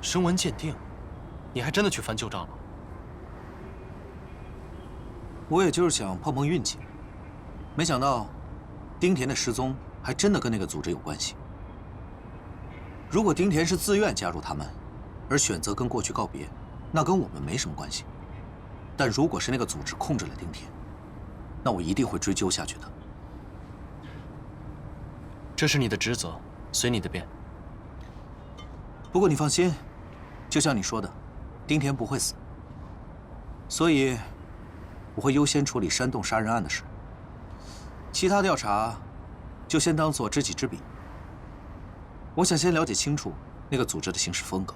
声纹鉴定，你还真的去翻旧账了？我也就是想碰碰运气，没想到丁田的失踪还真的跟那个组织有关系。如果丁田是自愿加入他们，而选择跟过去告别，那跟我们没什么关系。但如果是那个组织控制了丁田，那我一定会追究下去的。这是你的职责，随你的便。不过你放心，就像你说的，丁田不会死，所以我会优先处理山洞杀人案的事，其他调查就先当做知己知彼。我想先了解清楚那个组织的行事风格。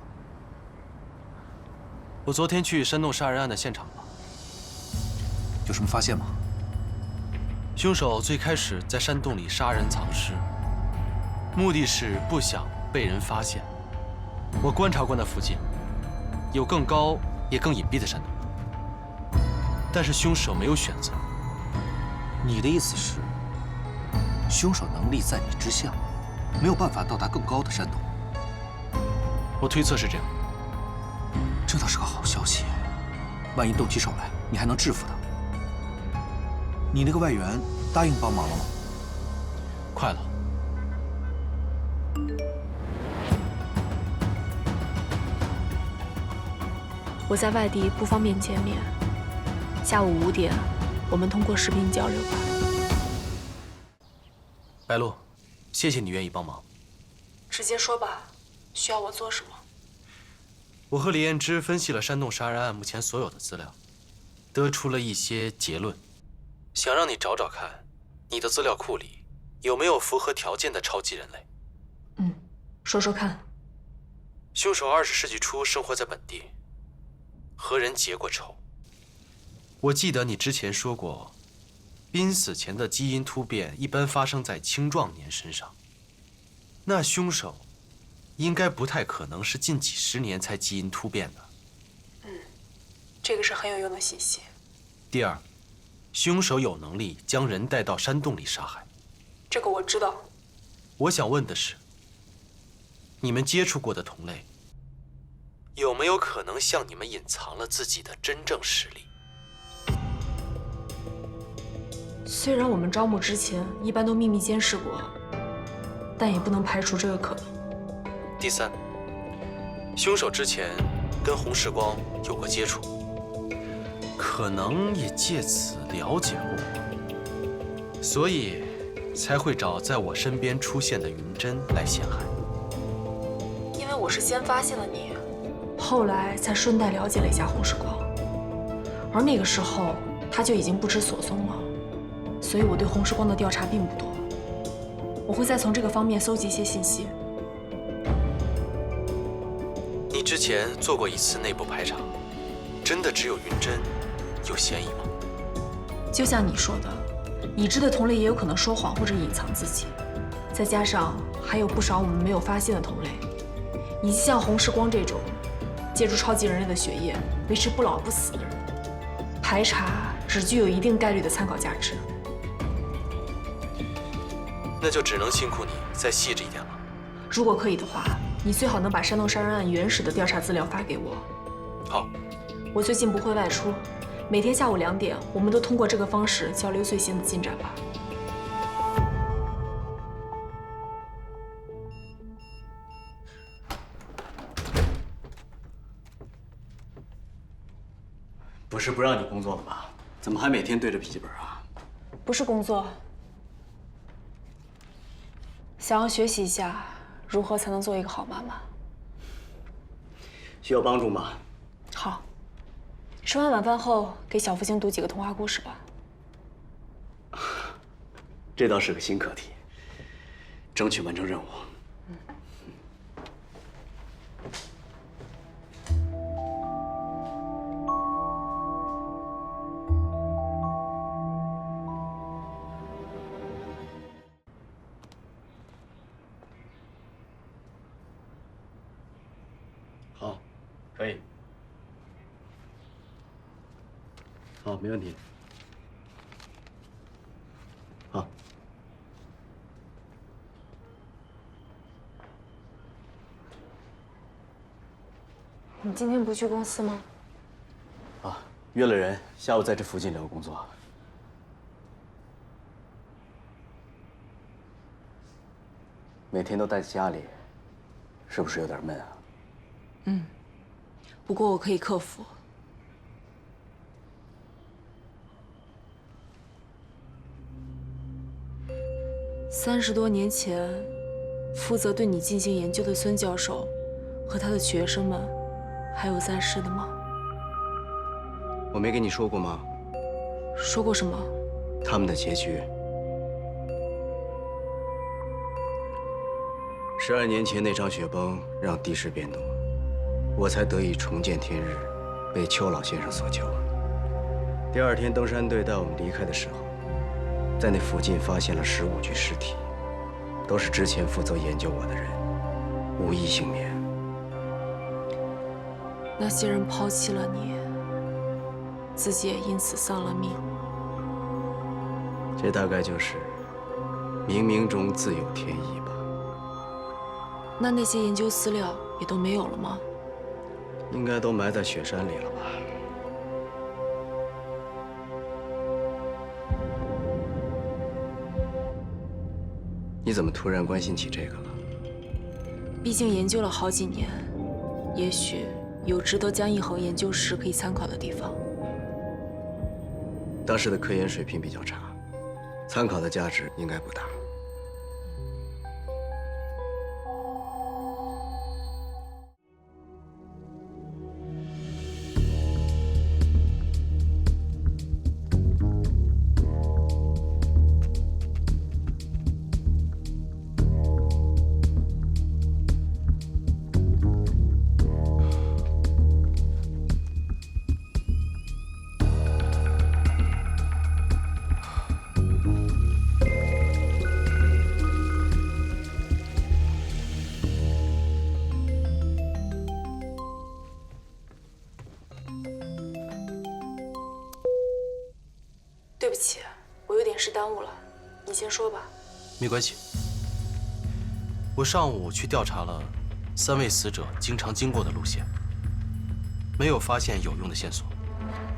我昨天去山洞杀人案的现场了，有什么发现吗？凶手最开始在山洞里杀人藏尸，目的是不想被人发现。我观察过那附近，有更高也更隐蔽的山洞，但是凶手没有选择。你的意思是，凶手能力在你之下，没有办法到达更高的山洞？我推测是这样。这倒是个好消息，万一动起手来，你还能制服他。你那个外援答应帮忙了吗？快了。我在外地不方便见面，下午5点，我们通过视频交流吧。白露，谢谢你愿意帮忙。直接说吧，需要我做什么？我和李彦之分析了山洞杀人案目前所有的资料，得出了一些结论，想让你找找看，你的资料库里有没有符合条件的超级人类。说说看。凶手20世纪初生活在本地，和人结过仇。我记得你之前说过，濒死前的基因突变一般发生在青壮年身上，那凶手应该不太可能是近几十年才基因突变的。这个是很有用的信息。第二，凶手有能力将人带到山洞里杀害。这个我知道。我想问的是，你们接触过的同类，有没有可能向你们隐藏了自己的真正实力？虽然我们招募之前一般都秘密监视过，但也不能排除这个可能。第三，凶手之前跟洪世光有过接触，可能也借此了解过我，所以才会找在我身边出现的云珍来陷害。因为我是先发现了你，后来才顺带了解了一下洪世光，而那个时候他就已经不知所踪了，所以我对洪世光的调查并不多。我会再从这个方面搜集一些信息。你之前做过一次内部排查，真的只有云珍有嫌疑吗？就像你说的，已知的同类也有可能说谎或者隐藏自己，再加上还有不少我们没有发现的同类，以及像洪世光这种借助超级人类的血液维持不老不死的人，排查只具有一定概率的参考价值。那就只能辛苦你再细致一点了。如果可以的话，你最好能把山洞杀人案原始的调查资料发给我。好，我最近不会外出，每天下午2点，我们都通过这个方式交流最新的进展吧。不是不让你工作了吧？怎么还每天对着笔记本啊？不是工作，想要学习一下如何才能做一个好妈妈。需要帮助吗？好，吃完晚饭后给小福星读几个童话故事吧。这倒是个新课题，争取完成任务。好，可以。好，没问题。好。你今天不去公司吗？啊，约了人，下午在这附近聊工作。每天都待在家里，是不是有点闷啊？不过我可以克服。30多年前，负责对你进行研究的孙教授和他的学生们，还有在世的吗？我没跟你说过吗？说过什么？他们的结局。12年前那场雪崩让地势变动，我才得以重见天日，被邱老先生所救。第2天登山队带我们离开的时候，在那附近发现了15具尸体，都是之前负责研究我的人，无一幸免。那些人抛弃了你，自己也因此丧了命。这大概就是冥冥中自有天意吧。那些研究资料也都没有了吗？应该都埋在雪山里了吧？你怎么突然关心起这个了？毕竟研究了好几年，也许有值得江一恒研究室可以参考的地方。当时的科研水平比较差，参考的价值应该不大。对不起，我有点事耽误了，你先说吧。没关系。我上午去调查了3位死者经常经过的路线，没有发现有用的线索。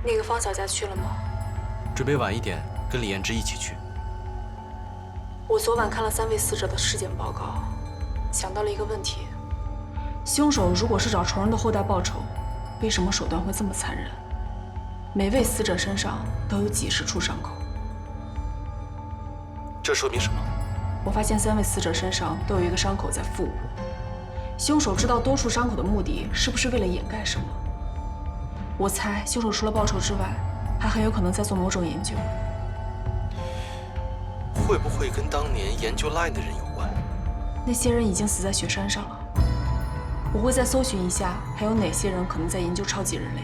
那个方小家去了吗？准备晚一点跟李彦之一起去。我昨晚看了3位死者的尸检报告，想到了一个问题：凶手如果是找仇人的后代报仇，为什么手段会这么残忍？每位死者身上都有几十处伤口。这说明什么？我发现3位死者身上都有一个伤口在腹部。凶手知道多处伤口的目的是不是为了掩盖什么？我猜凶手除了报仇之外，还很有可能在做某种研究。会不会跟当年研究 Line 的人有关？那些人已经死在雪山上了。我会再搜寻一下，还有哪些人可能在研究超级人类。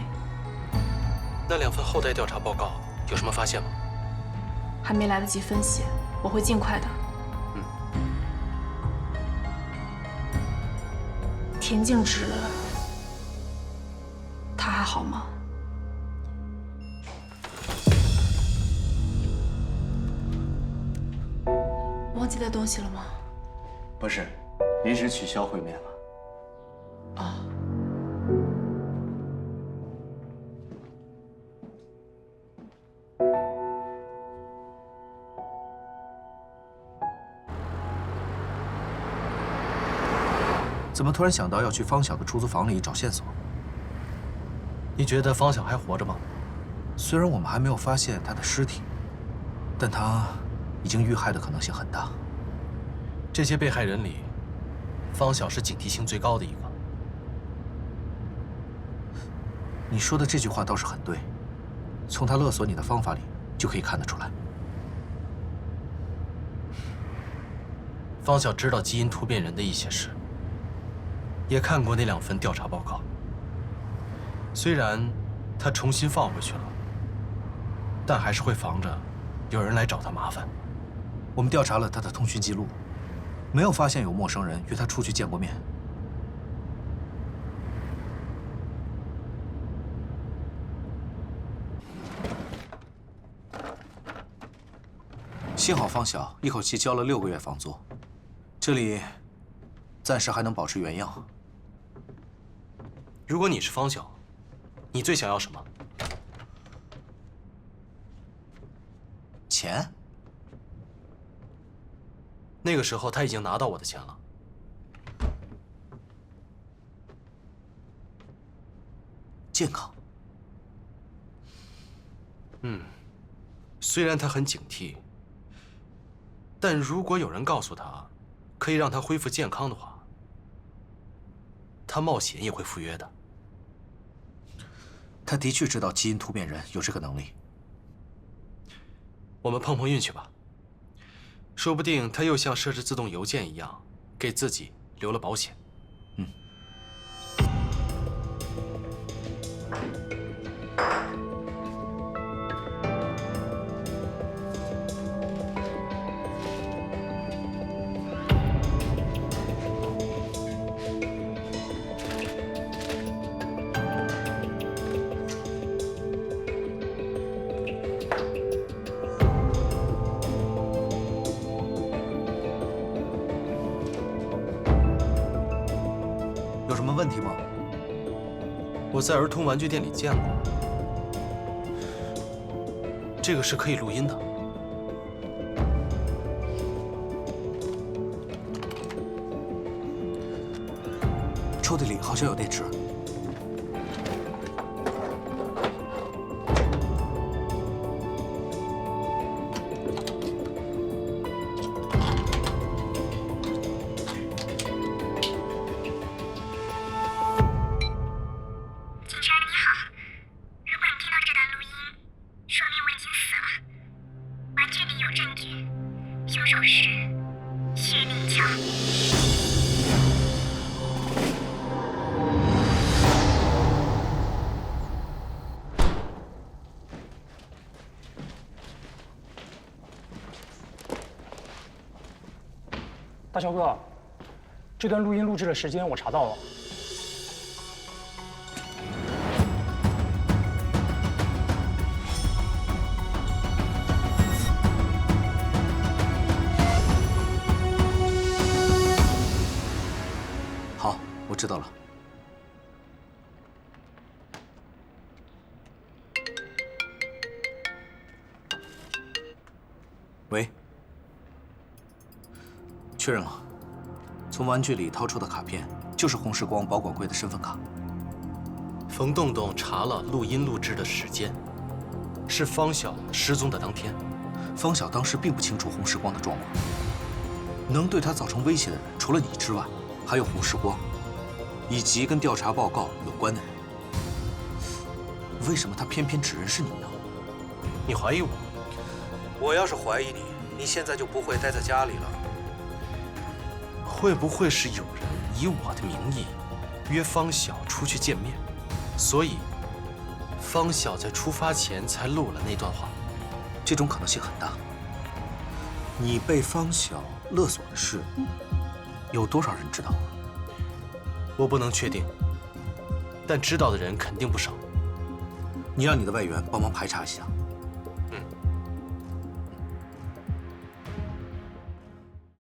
那2份后代调查报告有什么发现吗？还没来得及分析，我会尽快的。田静植，他还好吗？忘记带东西了吗？不是，临时取消会面了。哦。怎么突然想到要去方晓的出租房里找线索？你觉得方晓还活着吗？虽然我们还没有发现他的尸体，但他已经遇害的可能性很大。这些被害人里，方晓是警惕性最高的一个。你说的这句话倒是很对，从他勒索你的方法里就可以看得出来。方晓知道基因突变人的一些事，也看过那2份调查报告。虽然他重新放回去了，但还是会防着有人来找他麻烦。我们调查了他的通讯记录，没有发现有陌生人约他出去见过面。幸好方晓一口气交了6个月房租，这里暂时还能保持原样。如果你是方晓，你最想要什么？钱？那个时候他已经拿到我的钱了。健康。虽然他很警惕，但如果有人告诉他可以让他恢复健康的话，他冒险也会赴约的。他的确知道基因突变人有这个能力。我们碰碰运气吧，说不定他又像设置自动邮件一样，给自己留了保险。有什么问题吗？我在儿童玩具店里见过，这个是可以录音的。抽屉里好像有电池。凶手是谢立强。大肖哥，这段录音录制的时间我查到了。好，我知道了。喂，确认了，从玩具里掏出的卡片就是红时光保管柜的身份卡。冯洞洞查了录音录制的时间，是方晓失踪的当天。方晓当时并不清楚红时光的状况，能对他造成威胁的人，除了你之外，还有红时光，以及跟调查报告有关的人。为什么他偏偏指认是你呢？你怀疑我？我要是怀疑你，你现在就不会待在家里了。会不会是有人以我的名义约方晓出去见面，所以方晓在出发前才录了那段话？这种可能性很大。你被方晓勒索的事，有多少人知道？我不能确定，但知道的人肯定不少。你让你的外援帮忙排查一下。